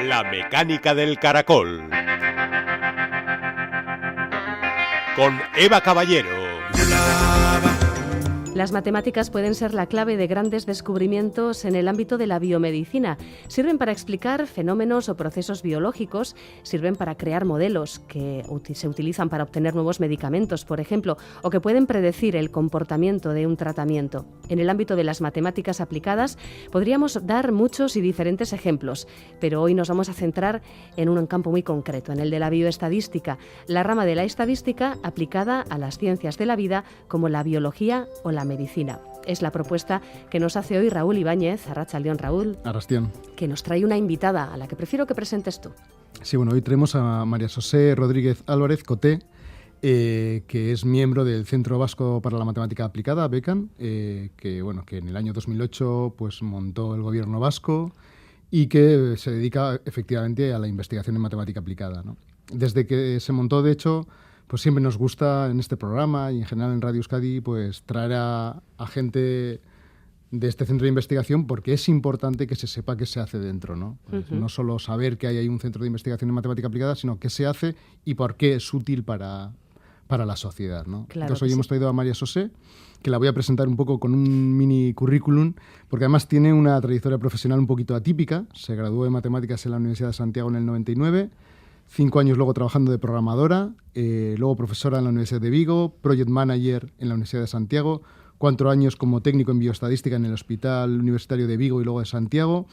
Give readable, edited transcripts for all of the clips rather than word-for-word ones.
La mecánica del caracol. Con Eva Caballero. Las matemáticas pueden ser la clave de grandes descubrimientos en el ámbito de la biomedicina. Sirven para explicar fenómenos o procesos biológicos, sirven para crear modelos que se utilizan para obtener nuevos medicamentos, por ejemplo, o que pueden predecir el comportamiento de un tratamiento. En el ámbito de las matemáticas aplicadas podríamos dar muchos y diferentes ejemplos, pero hoy nos vamos a centrar en un campo muy concreto, en el de la bioestadística, la rama de la estadística aplicada a las ciencias de la vida como la biología o la medicina. Es la propuesta que nos hace hoy Raúl Ibáñez. Arratsaldeón, Raúl. Arrastión. Que nos trae una invitada a la que prefiero que presentes tú. Sí, bueno, hoy traemos a María José Rodríguez Álvarez Coté, que es miembro del Centro Vasco para la Matemática Aplicada, BECAN, que en el año 2008 pues, montó el gobierno vasco y que se dedica efectivamente a la investigación en matemática aplicada, ¿no? Desde que se montó, de hecho, pues siempre nos gusta en este programa y en general en Radio Euskadi pues traer a gente de este centro de investigación porque es importante que se sepa qué se hace dentro, ¿no? Pues no solo saber que hay ahí un centro de investigación en matemática aplicada, sino qué se hace y por qué es útil para la sociedad, ¿no? Claro. Entonces hoy hemos traído a María José, que la voy a presentar un poco con un mini currículum, porque además tiene una trayectoria profesional un poquito atípica. Se graduó de matemáticas en la Universidad de Santiago en el 99, 5 años luego trabajando de programadora, luego profesora en la Universidad de Vigo, project manager en la Universidad de Santiago, 4 años como técnico en bioestadística en el Hospital Universitario de Vigo y luego de Santiago.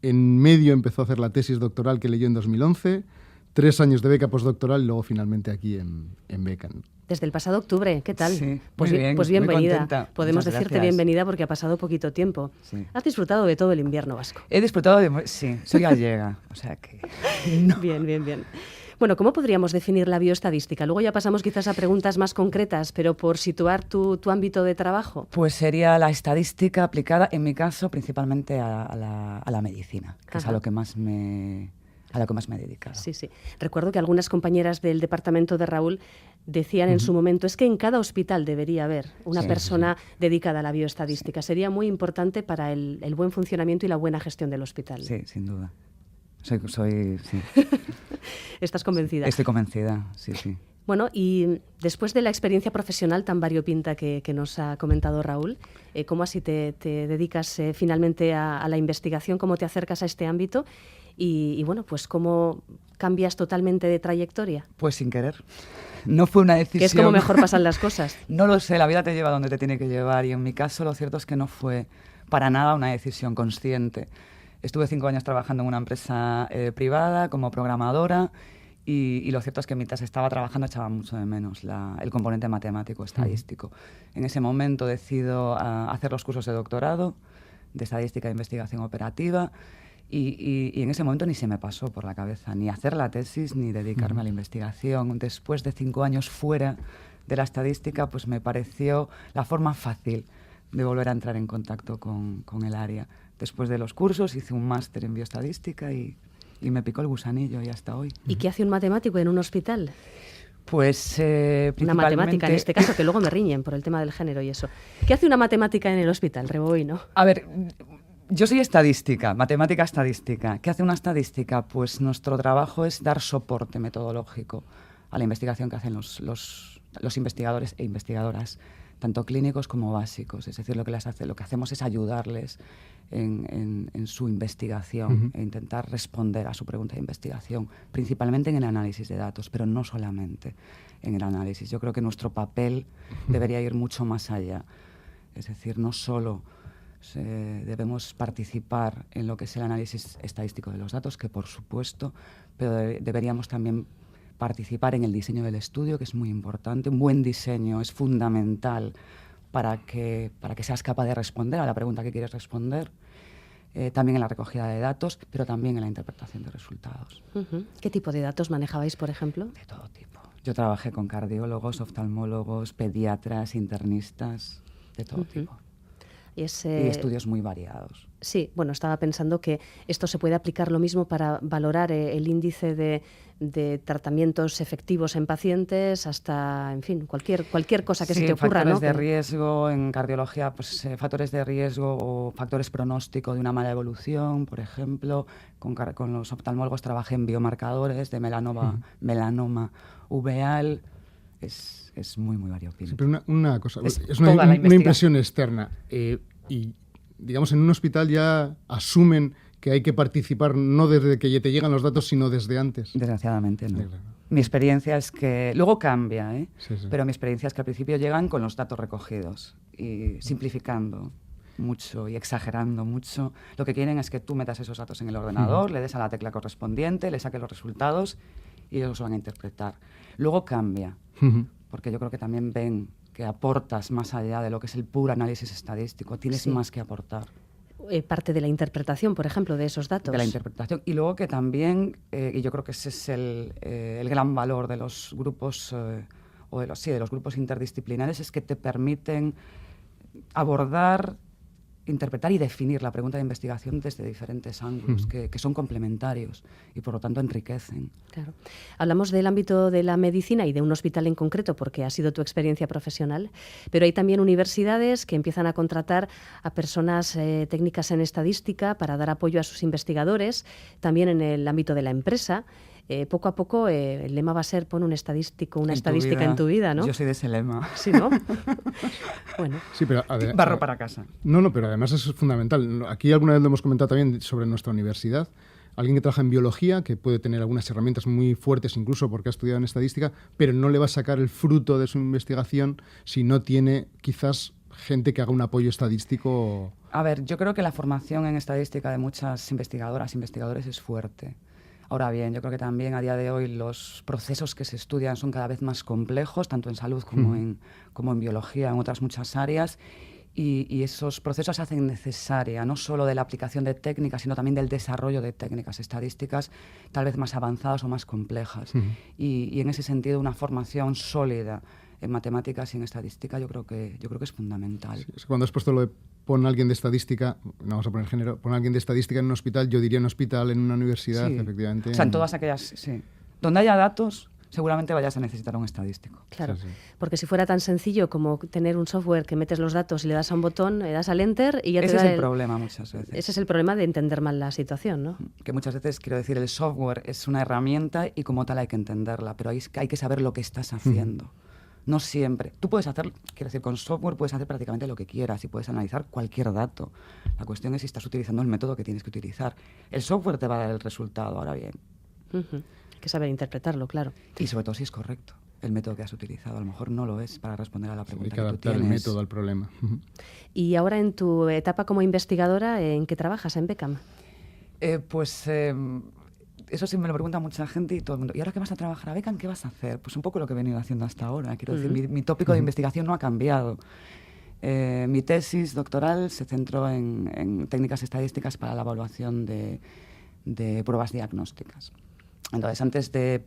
En medio empezó a hacer la tesis doctoral que leyó en 2011, 3 años de beca postdoctoral y luego finalmente aquí en BECAN. Desde el pasado octubre, ¿qué tal? Sí, pues muy bien, pues bienvenida. Muy contenta. Podemos Muchas decirte gracias. bienvenida porque ha pasado poquito tiempo. Sí. Has disfrutado de todo el invierno vasco. He disfrutado de... Sí, soy gallega, o sea que... No. Bien, bien, bien. Bueno, ¿cómo podríamos definir la bioestadística? Luego ya pasamos quizás a preguntas más concretas, pero por situar tu ámbito de trabajo. Pues sería la estadística aplicada, en mi caso, principalmente a la medicina, que es a lo que más me he dedicado. Sí, sí. Recuerdo que algunas compañeras del departamento de Raúl decían en su momento, es que en cada hospital debería haber una persona dedicada a la bioestadística. Sí. Sería muy importante para el buen funcionamiento y la buena gestión del hospital. Sí, sin duda. Sí. ¿Estás convencida? Estoy convencida, sí, sí. Bueno, y después de la experiencia profesional tan variopinta que nos ha comentado Raúl, ¿cómo así te dedicas finalmente a la investigación? ¿Cómo te acercas a este ámbito? Y bueno, pues ¿cómo cambias totalmente de trayectoria? Pues sin querer. No fue una decisión... Que es como mejor pasan las cosas. No lo sé, la vida te lleva donde te tiene que llevar y en mi caso lo cierto es que no fue para nada una decisión consciente. Estuve 5 años trabajando en una empresa privada como programadora y lo cierto es que mientras estaba trabajando echaba mucho de menos el componente matemático estadístico. En ese momento decido hacer los cursos de doctorado de estadística e investigación operativa y en ese momento ni se me pasó por la cabeza ni hacer la tesis ni dedicarme a la investigación. Después de 5 años fuera de la estadística, pues me pareció la forma fácil de volver a entrar en contacto con el área. Después de los cursos hice un máster en bioestadística y me picó el gusanillo y hasta hoy. ¿Y qué hace un matemático en un hospital? Pues una matemática en este caso, que luego me riñen por el tema del género y eso. ¿Qué hace una matemática en el hospital, Rebobino? A ver, yo soy estadística, matemática estadística. ¿Qué hace una estadística? Pues nuestro trabajo es dar soporte metodológico a la investigación que hacen los investigadores e investigadoras, tanto clínicos como básicos. Es decir, lo que hacemos es ayudarles en su investigación e intentar responder a su pregunta de investigación, principalmente en el análisis de datos, pero no solamente en el análisis. Yo creo que nuestro papel debería ir mucho más allá. Es decir, no solo debemos participar en lo que es el análisis estadístico de los datos, que por supuesto, pero deberíamos también participar en el diseño del estudio, que es muy importante. Un buen diseño es fundamental para que seas capaz de responder a la pregunta que quieres responder. También en la recogida de datos, pero también en la interpretación de resultados. ¿Qué tipo de datos manejabais, por ejemplo? De todo tipo. Yo trabajé con cardiólogos, oftalmólogos, pediatras, internistas, de todo tipo. y estudios muy variados. Sí, bueno, estaba pensando que esto se puede aplicar lo mismo para valorar el índice de tratamientos efectivos en pacientes hasta, en fin, cualquier cosa que se te ocurra, factores ¿no? de riesgo en cardiología, pues factores de riesgo o factores pronóstico de una mala evolución, por ejemplo. Con los oftalmólogos trabajé en biomarcadores de melanoma uveal. Es muy, muy variopinto. Sí, pero una cosa, es toda la una impresión externa. Y, digamos, en un hospital ya asumen que hay que participar no desde que te llegan los datos, sino desde antes. Desgraciadamente, no. Sí, claro. Mi experiencia es que... Luego cambia, ¿eh? Sí. Pero mi experiencia es que al principio llegan con los datos recogidos y simplificando mucho y exagerando mucho. Lo que quieren es que tú metas esos datos en el ordenador, le des a la tecla correspondiente, le saques los resultados y ellos los van a interpretar. Luego cambia, porque yo creo que también ven que aportas más allá de lo que es el puro análisis estadístico. Tienes más que aportar. Parte de la interpretación, por ejemplo, de esos datos. De la interpretación. Y luego que también, y yo creo que ese es el gran valor de los grupos, o de los grupos interdisciplinares, es que te permiten abordar, interpretar y definir la pregunta de investigación desde diferentes ángulos, que son complementarios y por lo tanto enriquecen. Claro. Hablamos del ámbito de la medicina y de un hospital en concreto porque ha sido tu experiencia profesional, pero hay también universidades que empiezan a contratar a personas técnicas en estadística para dar apoyo a sus investigadores, también en el ámbito de la empresa. Poco a poco el lema va a ser pon un estadístico, una estadística en tu vida, ¿no? Yo soy de ese lema. Sí, ¿no? Bueno. Sí, pero barro para casa. No, pero además es fundamental. Aquí alguna vez lo hemos comentado también sobre nuestra universidad. Alguien que trabaja en biología, que puede tener algunas herramientas muy fuertes incluso porque ha estudiado en estadística, pero no le va a sacar el fruto de su investigación si no tiene quizás gente que haga un apoyo estadístico. A ver, yo creo que la formación en estadística de muchas investigadoras e investigadores es fuerte. Ahora bien, yo creo que también a día de hoy los procesos que se estudian son cada vez más complejos, tanto en salud como en biología, en otras muchas áreas, y esos procesos hacen necesaria no solo de la aplicación de técnicas, sino también del desarrollo de técnicas estadísticas tal vez más avanzadas o más complejas. Y en ese sentido una formación sólida en matemáticas y en estadística yo creo que es fundamental. Sí, cuando has puesto lo de pon a alguien de estadística, no vamos a poner género, pon a alguien de estadística en un hospital, yo diría en un hospital, en una universidad, sí. Efectivamente. O sea, en todas aquellas, sí. Donde haya datos, seguramente vayas a necesitar un estadístico. Claro, Sí. porque si fuera tan sencillo como tener un software que metes los datos y le das a un botón, le das al enter y ya te da Ese es el problema muchas veces. Ese es el problema de entender mal la situación, ¿no? Que muchas veces, quiero decir, el software es una herramienta y como tal hay que entenderla, pero hay que saber lo que estás haciendo. No siempre. Tú puedes hacer, quiero decir, con software puedes hacer prácticamente lo que quieras y puedes analizar cualquier dato. La cuestión es si estás utilizando el método que tienes que utilizar. El software te va a dar el resultado, ahora bien. Hay que saber interpretarlo, claro. Y sobre todo si es correcto el método que has utilizado. A lo mejor no lo es para responder a la pregunta Hay que que tú adaptar tienes. el método al problema. Y ahora en tu etapa como investigadora, ¿en qué trabajas en Beckham? Eso sí me lo pregunta mucha gente y todo el mundo. ¿Y ahora qué vas a trabajar a Beckham? ¿Qué vas a hacer? Pues un poco lo que he venido haciendo hasta ahora. Quiero decir, mi tópico de investigación no ha cambiado. Mi tesis doctoral se centró en técnicas estadísticas para la evaluación de pruebas diagnósticas. Entonces, antes de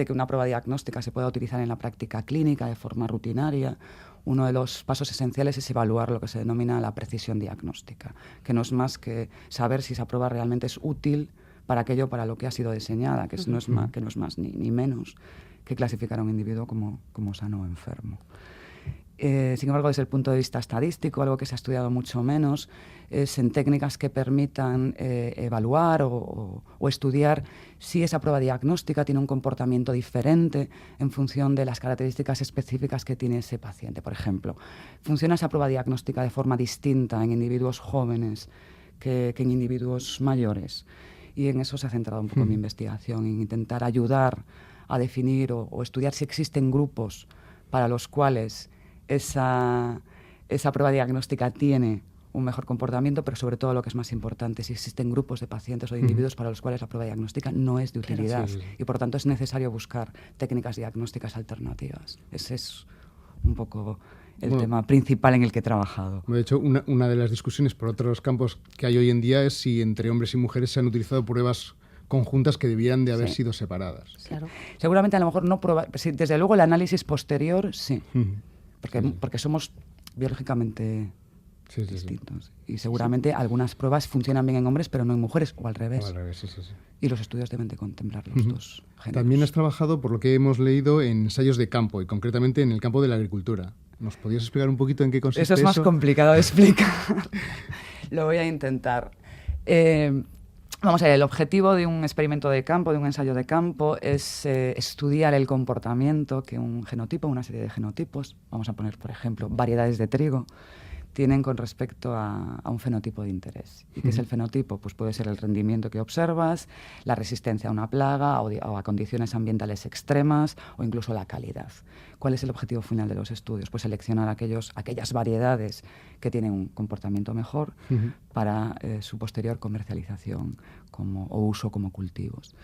que una prueba diagnóstica se pueda utilizar en la práctica clínica de forma rutinaria, uno de los pasos esenciales es evaluar lo que se denomina la precisión diagnóstica, que no es más que saber si esa prueba realmente es útil para aquello para lo que ha sido diseñada, que no es más ni menos que clasificar a un individuo como sano o enfermo. Sin embargo, desde el punto de vista estadístico, algo que se ha estudiado mucho menos es en técnicas que permitan evaluar o estudiar si esa prueba diagnóstica tiene un comportamiento diferente en función de las características específicas que tiene ese paciente. Por ejemplo, ¿funciona esa prueba diagnóstica de forma distinta en individuos jóvenes que en individuos mayores? Y en eso se ha centrado un poco mi investigación, en intentar ayudar a definir o estudiar si existen grupos para los cuales esa prueba diagnóstica tiene un mejor comportamiento, pero sobre todo lo que es más importante, si existen grupos de pacientes o de individuos para los cuales la prueba diagnóstica no es de utilidad. Claro, sí. Y por lo tanto es necesario buscar técnicas diagnósticas alternativas. Ese es un poco el tema principal en el que he trabajado. De hecho, una de las discusiones por otros campos que hay hoy en día es si entre hombres y mujeres se han utilizado pruebas conjuntas que debían de haber sido separadas. Claro. Seguramente a lo mejor no sí, desde luego el análisis posterior sí. Porque somos biológicamente Sí, sí, distintos. Y seguramente algunas pruebas funcionan bien en hombres, pero no en mujeres, o al revés. O al revés, sí, sí, sí. Y los estudios deben de contemplar los dos géneros. También has trabajado, por lo que hemos leído, en ensayos de campo, y concretamente en el campo de la agricultura. ¿Nos podrías explicar un poquito en qué consiste eso? Eso es más complicado de explicar. Lo voy a intentar. Vamos a ver, el objetivo de un experimento de campo, de un ensayo de campo, es estudiar el comportamiento que un genotipo, una serie de genotipos, vamos a poner, por ejemplo, variedades de trigo, tienen con respecto a un fenotipo de interés. ¿Y qué es el fenotipo? Pues puede ser el rendimiento que observas, la resistencia a una plaga o a condiciones ambientales extremas o incluso la calidad. ¿Cuál es el objetivo final de los estudios? Pues seleccionar aquellas variedades que tienen un comportamiento mejor para su posterior comercialización o uso como cultivos.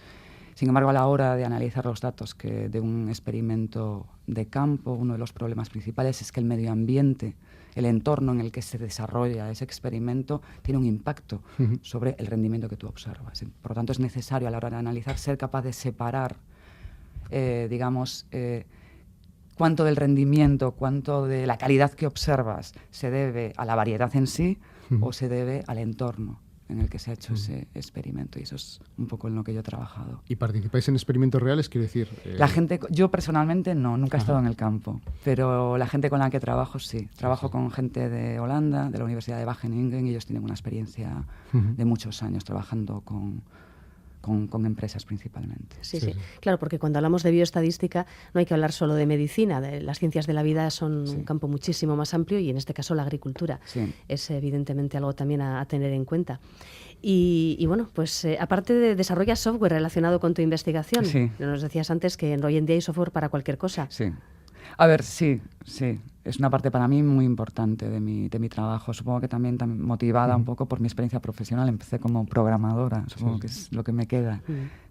Sin embargo, a la hora de analizar los datos de un experimento de campo, uno de los problemas principales es que el medio ambiente, el entorno en el que se desarrolla ese experimento, tiene un impacto sobre el rendimiento que tú observas. Por lo tanto, es necesario a la hora de analizar ser capaz de separar, cuánto del rendimiento, cuánto de la calidad que observas se debe a la variedad en sí o se debe al entorno en el que se ha hecho ese experimento. Y eso es un poco en lo que yo he trabajado. ¿Y participáis en experimentos reales? Quiero decir... La gente, yo personalmente no, nunca he estado en el campo, pero la gente con la que trabajo sí. Trabajo con gente de Holanda, de la Universidad de Wageningen, y ellos tienen una experiencia de muchos años trabajando con empresas principalmente. Sí. Claro, porque cuando hablamos de bioestadística no hay que hablar solo de medicina. Las ciencias de la vida son un campo muchísimo más amplio y en este caso la agricultura es evidentemente algo también a tener en cuenta. Y bueno, pues aparte de desarrollar software relacionado con tu investigación, nos decías antes que hoy en día hay software para cualquier cosa. Sí. A ver, sí. Es una parte para mí muy importante de mi trabajo. Supongo que también motivada un poco por mi experiencia profesional. Empecé como programadora, supongo que es lo que me queda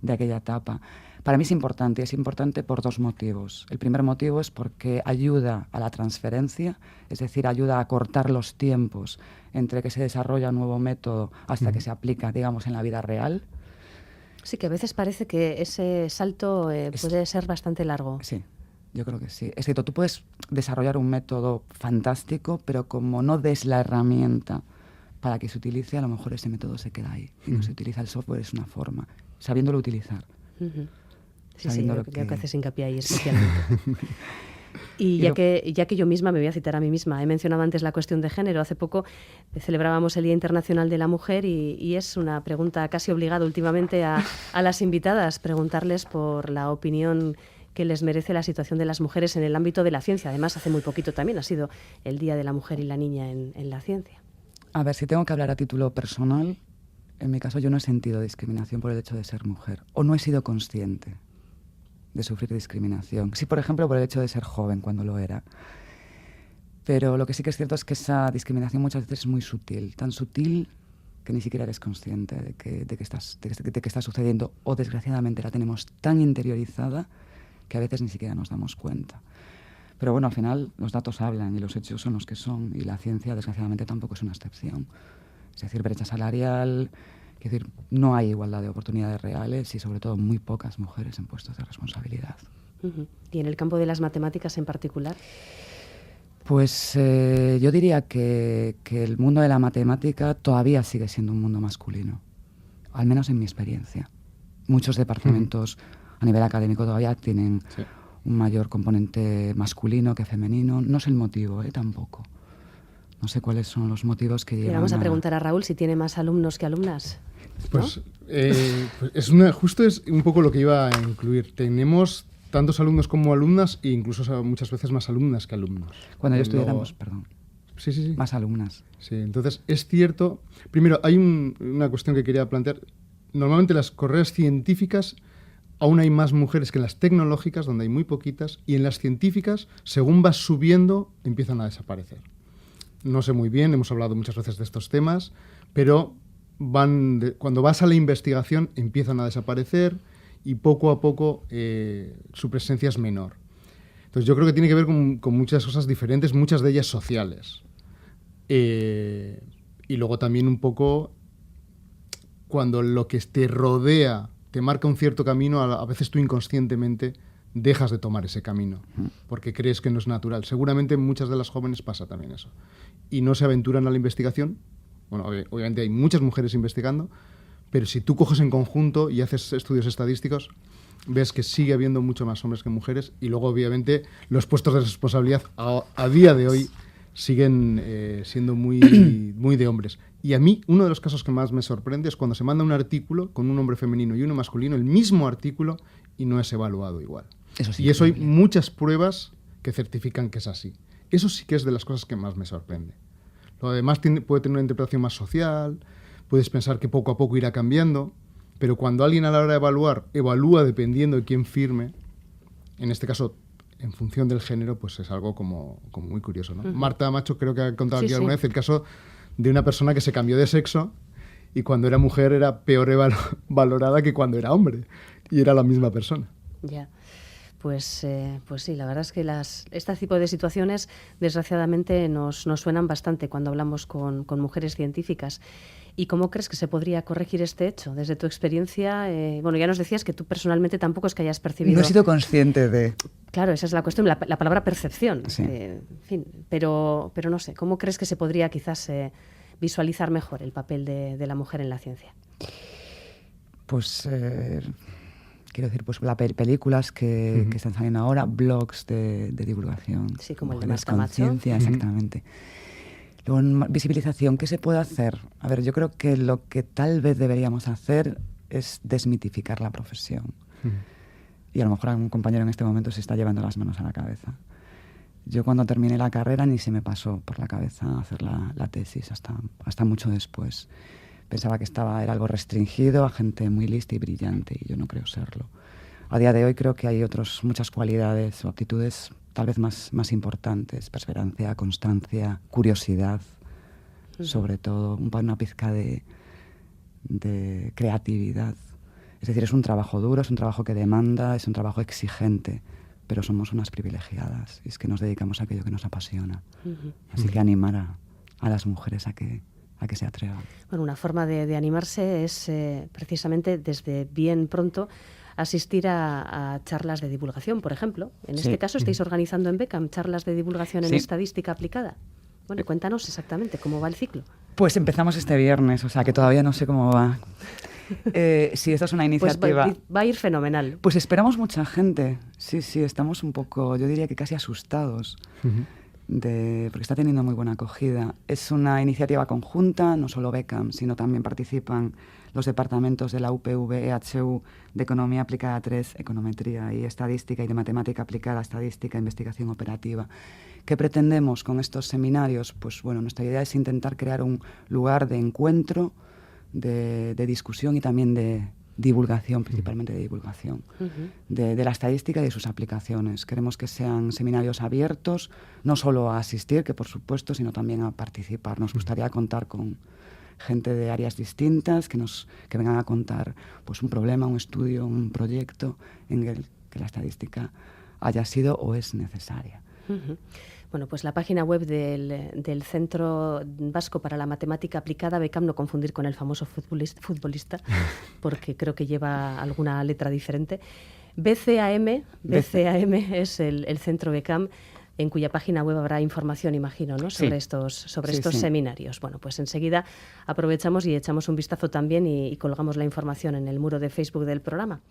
de aquella etapa. Para mí es importante por dos motivos. El primer motivo es porque ayuda a la transferencia, es decir, ayuda a cortar los tiempos entre que se desarrolla un nuevo método hasta que se aplica, digamos, en la vida real. Sí, que a veces parece que ese salto puede ser bastante largo. Sí. Yo creo que sí. Es cierto, tú puedes desarrollar un método fantástico, pero como no des la herramienta para que se utilice, a lo mejor ese método se queda ahí. Y no se utiliza el software, es una forma, sabiéndolo utilizar. Sí, lo que haces hincapié ahí especialmente. Y ya que yo misma me voy a citar a mí misma, he mencionado antes la cuestión de género. Hace poco celebrábamos el Día Internacional de la Mujer y es una pregunta casi obligada últimamente a las invitadas, preguntarles por la opinión que les merece la situación de las mujeres en el ámbito de la ciencia. Además, hace muy poquito también ha sido el Día de la Mujer y la Niña en la ciencia. A ver, si tengo que hablar a título personal, en mi caso yo no he sentido discriminación por el hecho de ser mujer, o no he sido consciente de sufrir discriminación. Sí, por ejemplo, por el hecho de ser joven cuando lo era. Pero lo que sí que es cierto es que esa discriminación muchas veces es muy sutil, tan sutil que ni siquiera eres consciente de que está sucediendo, o desgraciadamente la tenemos tan interiorizada que a veces ni siquiera nos damos cuenta. Pero bueno, al final los datos hablan y los hechos son los que son, y la ciencia desgraciadamente tampoco es una excepción. Es decir, brecha salarial, es decir, no hay igualdad de oportunidades reales y sobre todo muy pocas mujeres en puestos de responsabilidad. ¿Y en el campo de las matemáticas en particular? Pues yo diría que el mundo de la matemática todavía sigue siendo un mundo masculino, al menos en mi experiencia. Muchos departamentos a nivel académico todavía tienen un mayor componente masculino que femenino. No sé el motivo, tampoco. No sé cuáles son los motivos que llevan. Le vamos a preguntar a Raúl si tiene más alumnos que alumnas. Pues, justo es un poco lo que iba a incluir. Tenemos tantos alumnos como alumnas e incluso muchas veces más alumnas que alumnos. Cuando yo estudiáramos, perdón. Sí. Más alumnas. Sí, entonces es cierto. Primero, hay una cuestión que quería plantear. Normalmente las carreras científicas aún hay más mujeres que en las tecnológicas, donde hay muy poquitas, y en las científicas, según vas subiendo, empiezan a desaparecer. No sé muy bien, hemos hablado muchas veces de estos temas, pero cuando vas a la investigación empiezan a desaparecer y poco a poco su presencia es menor. Entonces yo creo que tiene que ver con muchas cosas diferentes, muchas de ellas sociales. Y luego también un poco cuando lo que te rodea te marca un cierto camino, a veces tú inconscientemente dejas de tomar ese camino, porque crees que no es natural. Seguramente en muchas de las jóvenes pasa también eso. Y no se aventuran a la investigación. Bueno, obviamente hay muchas mujeres investigando, pero si tú coges en conjunto y haces estudios estadísticos, ves que sigue habiendo mucho más hombres que mujeres, y luego obviamente los puestos de responsabilidad a día de hoy siguen siendo muy de hombres. Y a mí uno de los casos que más me sorprende es cuando se manda un artículo con un hombre femenino y uno masculino, el mismo artículo, y no es evaluado igual. Eso sí, y eso hay muchas pruebas que certifican que es así. Eso sí que es de las cosas que más me sorprende. Lo demás puede tener una interpretación más social, puedes pensar que poco a poco irá cambiando, pero cuando alguien a la hora de evaluar, evalúa dependiendo de quién firme, en este caso en función del género, pues es algo como muy curioso, ¿no? Marta Macho creo que ha contado aquí alguna vez el caso de una persona que se cambió de sexo y cuando era mujer era peor valorada que cuando era hombre, y era la misma persona. Ya. Pues sí, la verdad es que este tipo de situaciones desgraciadamente nos suenan bastante cuando hablamos con mujeres científicas. ¿Y cómo crees que se podría corregir este hecho? Desde tu experiencia, bueno, ya nos decías que tú personalmente tampoco es que hayas percibido... No he sido consciente de... Claro, esa es la cuestión, la palabra percepción. Sí. En fin, pero no sé, ¿cómo crees que se podría quizás visualizar mejor el papel de la mujer en la ciencia? Pues... quiero decir, pues películas que están saliendo ahora, blogs de divulgación. Sí, como el de Mujeres Marta Macho. Conciencia, exactamente. Luego, en visibilización, ¿qué se puede hacer? A ver, yo creo que lo que tal vez deberíamos hacer es desmitificar la profesión. Y a lo mejor algún compañero en este momento se está llevando las manos a la cabeza. Yo cuando terminé la carrera ni se me pasó por la cabeza hacer la tesis hasta mucho después. Pensaba que era algo restringido a gente muy lista y brillante, y yo no creo serlo. A día de hoy creo que hay muchas cualidades o aptitudes tal vez más importantes: perseverancia, constancia, curiosidad, sobre todo, una pizca de creatividad. Es decir, es un trabajo duro, es un trabajo que demanda, es un trabajo exigente, pero somos unas privilegiadas, y es que nos dedicamos a aquello que nos apasiona. Así que animar a las mujeres a que se atrevan. Bueno, una forma de animarse es precisamente desde bien pronto asistir a charlas de divulgación, por ejemplo. En este caso estáis organizando en Beckham charlas de divulgación en estadística aplicada. Bueno, cuéntanos exactamente cómo va el ciclo. Pues empezamos este viernes, o sea que todavía no sé cómo va. Sí, esta es una iniciativa... Pues va a ir fenomenal. Pues esperamos mucha gente. Sí, estamos un poco, yo diría que casi asustados. Porque está teniendo muy buena acogida. Es una iniciativa conjunta, no solo Beckham, sino también participan los departamentos de la UPV, EHU, de Economía Aplicada 3, Econometría y Estadística, y de Matemática Aplicada, Estadística e Investigación Operativa. ¿Qué pretendemos con estos seminarios? Pues bueno, nuestra idea es intentar crear un lugar de encuentro, de discusión y también de divulgación, principalmente de divulgación, de la estadística y de sus aplicaciones. Queremos que sean seminarios abiertos, no solo a asistir, que por supuesto, sino también a participar. Nos gustaría contar con gente de áreas distintas que vengan a contar pues un problema, un estudio, un proyecto en el que la estadística haya sido o es necesaria. Bueno, pues la página web del Centro Vasco para la Matemática Aplicada, Beckham, no confundir con el famoso futbolista, porque creo que lleva alguna letra diferente. BCAM es el Centro Beckham, en cuya página web habrá información, imagino, ¿no? sobre estos seminarios. Bueno, pues enseguida aprovechamos y echamos un vistazo también y colgamos la información en el muro de Facebook del programa.